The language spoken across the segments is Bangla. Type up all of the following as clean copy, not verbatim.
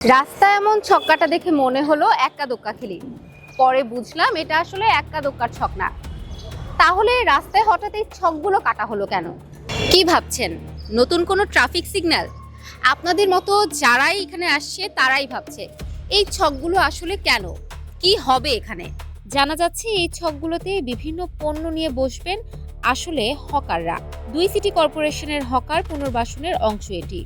রাস্তায় এমন ছক্কাটা দেখে মনে হলো এক্কা দোক্কা খেলি, পরে বুঝলাম এটা আসলে এক্কা দোক্কার ছক না। তাহলে রাস্তায় হঠাৎ এই ছকগুলো কাটা হলো কেন? কি ভাবছেন, নতুন কোনো ট্রাফিক সিগন্যাল? আপনাদের মতো যারাই এখানে আসছে তারাই ভাবছে এই ছকগুলো আসলে কেন, কি হবে এখানে। জানা যাচ্ছে এই ছকগুলোতে বিভিন্ন পণ্য নিয়ে বসবেন আসলে হকাররা। 2 সিটি কর্পোরেশনের হকার পুনর্বাসনের অংশ এটি।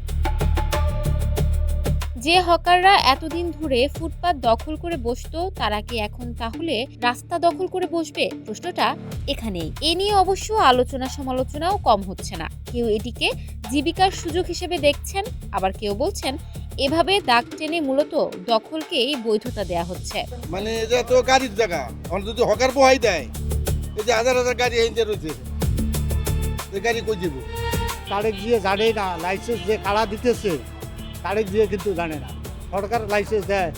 যে হকাররা এতদিন ধরে ফুটপাত দখল করে বসতো তারা কি এখন তাহলে রাস্তা দখল করে বসবে? প্রশ্নটা এখানেই। এ নিয়ে অবশ্য আলোচনা সমালোচনাও কম হচ্ছে না। কেউ এটিকে জীবিকার সুযোগ হিসেবে দেখছেন, আবার কেউ বলছেন এভাবে দাগ টেনে মূলত দখলকেই বৈধতা দেয়া হচ্ছে। মানে এটা তো গাড়ির জায়গা, এখন যদি হকার বহাই দেয়, এই যে হাজার হাজার গাড়ি এনতে রয়েছে, এই গাড়ি কই দিব? তারেক দিয়ে জানে না, লাইসেন্স যে কারা দিতেছে তারেক দিয়ে কিন্তু জানে না। সরকার লাইসেন্স দেয়,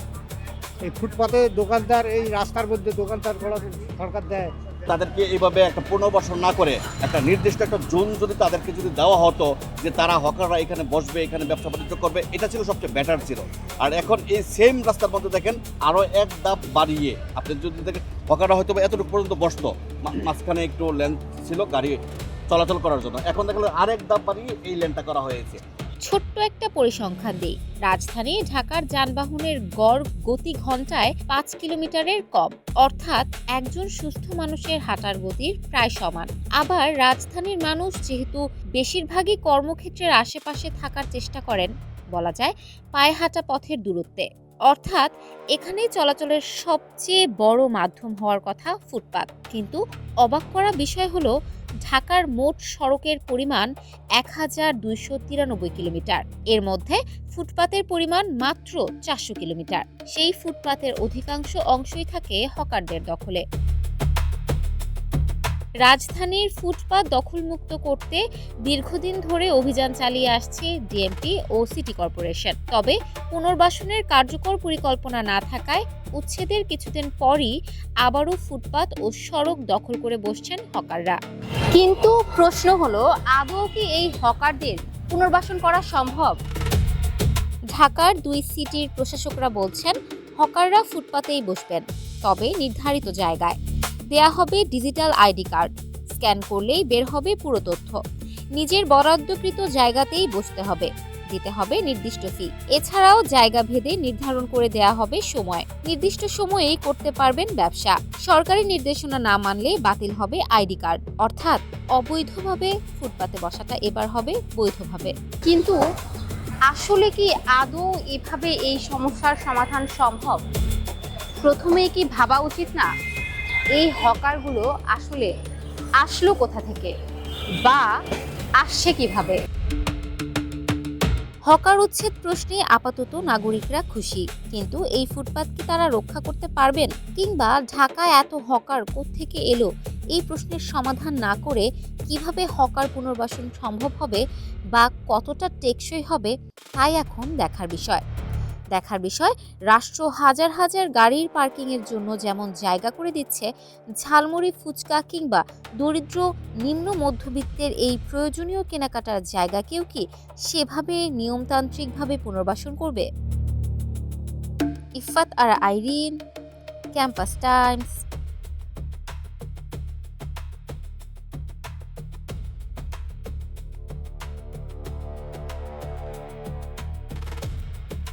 এই ফুটপাতে দোকানদার, এই রাস্তার মধ্যে দোকানদার করা সরকার দেয়। তাদেরকে এইভাবে একটা পুনর্বাসন না করে একটা নির্দিষ্ট একটা জোন যদি তাদেরকে যদি দেওয়া হতো যে তারা হকাররা এখানে বসবে, এখানে ব্যবসা বাণিজ্য করবে, এটা ছিল সবচেয়ে বেটার ছিল। আর এখন এই সেম রাস্তার মধ্যে দেখেন আরও এক ধাপ বাড়িয়ে আপনি যদি দেখেন হকাররা হয়তো এতটুকু পর্যন্ত বসতো, মাঝখানে একটু লেন ছিল গাড়ি চলাচল করার জন্য, এখন দেখলে আরেক ধাপ বাড়িয়ে এই লেনটা করা হয়েছে। ছোট্ট একটা পরিসংখ্যান দিই, রাজধানী ঢাকার যানবাহনের গড় গতি ঘন্টায় 5 কিলোমিটারের কম, অর্থাৎ একজন সুস্থ মানুষের হাঁটার গতির প্রায় সমান। আবার রাজধানীর মানুষ যেহেতু বেশিরভাগই কর্মক্ষেত্রের আশেপাশে থাকার চেষ্টা করেন, বলা যায় পায়ে হাঁটা পথের দূরত্বে, অর্থাৎ এখানেই চলাচলের সবচেয়ে বড় মাধ্যম হওয়ার কথা ফুটপাত। কিন্তু অবাক করা বিষয় হলো ঢাকার মোট সড়কের পরিমাণ 1293 কিলোমিটার, এর মধ্যে ফুটপাতের পরিমাণ মাত্র 400 কিলোমিটার। সেই ফুটপাতের অধিকাংশ অংশই থাকে হকারদের দখলে। রাজধানীর ফুটপাত দখলমুক্ত করতে দীর্ঘদিন ধরে অভিযান চালিয়ে আসছে ডিএমপি ও সিটি কর্পোরেশন। তবে পুনর্বাসনের কার্যকর পরিকল্পনা না থাকায় উচ্ছেদের কিছুদিন পরই আবারও ফুটপাত ও সড়ক দখল করে বসছেন হকাররা। কিন্তু প্রশ্ন হলো, আদৌ কি এই হকারদের পুনর্বাসন করা সম্ভব? ঢাকার 2 সিটির প্রশাসকরা বলছেন হকাররা ফুটপাতেই বসবেন, তবে নির্ধারিত জায়গায়। দেয়া হবে ডিজিটাল আইডি কার্ড, স্ক্যান করলেই বের হবে পুরো তথ্য। নিজের বরাদ্দকৃত জায়গাতেই বসতে হবে, দিতে হবে নির্দিষ্ট ফি। এছাড়াও জায়গা ভেদে নির্ধারণ করে দেয়া হবে সময়, নির্দিষ্ট সময়েই করতে পারবেন ব্যবসা। সরকারি নির্দেশনা না মানলে বাতিল হবে আইডি কার্ড, অর্থাৎ অবৈধভাবে ফুটপাতে বসাটা এবার হবে বৈধভাবে। কিন্তু আসলে কি আদৌ এভাবে এই সমস্যার সমাধান সম্ভব? প্রথমেই কি ভাবা উচিত না এই হকারগুলো আসলে আসলো কোথা থেকে বা আসছে কিভাবে? হকার উচ্ছেদ প্রশ্নে আপাতত নাগরিকরা খুশি, কিন্তু এই ফুটপাত কি তারা রক্ষা করতে পারবেন? কিংবা ঢাকায় এত হকার কোত্থেকে এলো, এই প্রশ্নের সমাধান না করে কিভাবে হকার পুনর্বাসন সম্ভব হবে বা কতটা টেকসই হবে, তাই এখন দেখার বিষয়। রাষ্ট্র হাজার হাজার গাড়ির পার্কিংয়ের জন্য যেমন জায়গা করে দিচ্ছে, ঝালমুড়ি, ফুচকা কিংবা দরিদ্র নিম্ন মধ্যবিত্তের এই প্রয়োজনীয় কেনাকাটার জায়গাকেও কি সেভাবে নিয়মতান্ত্রিকভাবে পুনর্বাসন করবে? ইফাত আর আইরিন, ক্যাম্পাস টাইমস।